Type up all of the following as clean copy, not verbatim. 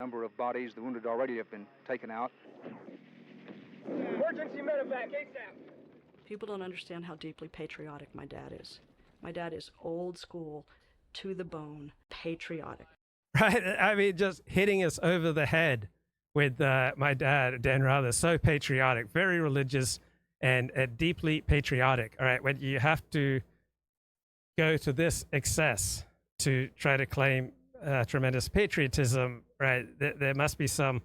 number of bodies. The wounded already have been taken out. Emergency medevac, ASAP. People don't understand how deeply patriotic my dad is. My dad is old school, to the bone, patriotic. Right? I mean, just hitting us over the head with my dad, Dan Rather, so patriotic, very religious and deeply patriotic. All right, when you have to go to this excess to try to claim tremendous patriotism, right, there must be some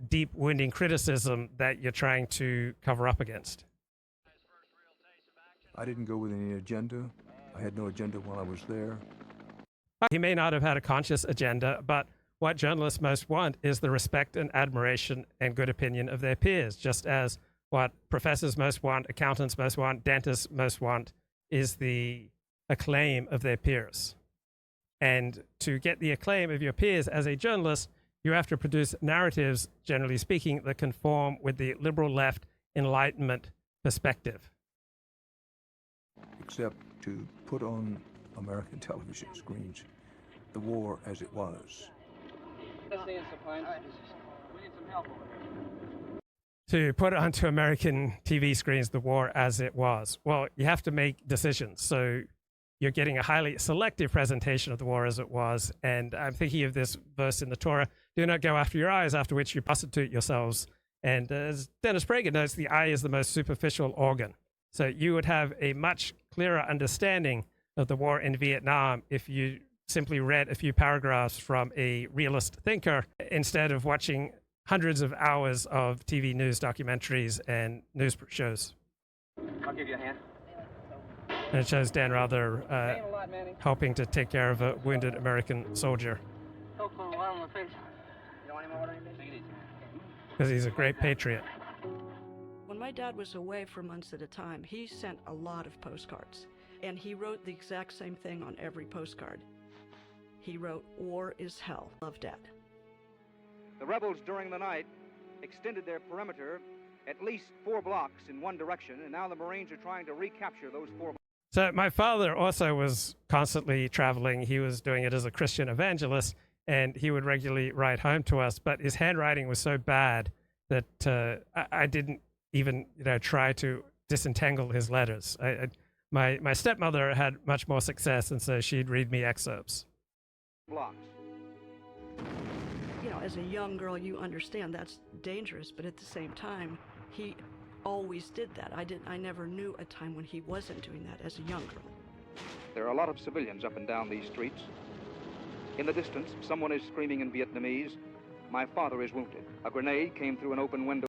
deep wounding criticism that you're trying to cover up against. I didn't go with any agenda. I had no agenda while I was there. He may not have had a conscious agenda, but what journalists most want is the respect and admiration and good opinion of their peers, just as what professors most want, accountants most want, dentists most want is the acclaim of their peers. And to get the acclaim of your peers as a journalist, you have to produce narratives, generally speaking, that conform with the liberal left Enlightenment perspective. Except to put on American television screens the war as it was. To put onto American TV screens the war as it was. Well, you have to make decisions. So you're getting a highly selective presentation of the war as it was. And I'm thinking of this verse in the Torah, do not go after your eyes, after which you prostitute yourselves. And as Dennis Prager notes, the eye is the most superficial organ. So you would have a much clearer understanding of the war in Vietnam if you simply read a few paragraphs from a realist thinker instead of watching hundreds of hours of TV news documentaries and news shows. I'll give you a hand. And it shows Dan Rather helping to take care of a wounded American soldier. Because he's a great patriot. When my dad was away for months at a time, he sent a lot of postcards. And he wrote the exact same thing on every postcard. He wrote, "War is hell. Love, Dad." The rebels during the night extended their perimeter at least 4 blocks in one direction, and now the Marines are trying to recapture those 4 blocks. So my father also was constantly traveling. He was doing it as a Christian evangelist, and he would regularly write home to us, but his handwriting was so bad that I didn't even try to disentangle his letters. My stepmother had much more success, and so she'd read me excerpts. Blocks. As a young girl, you understand that's dangerous, but at the same time, he always did that. I never knew a time when he wasn't doing that as a young girl. There are a lot of civilians up and down these streets. In the distance, someone is screaming in Vietnamese, "My father is wounded." A grenade came through an open window.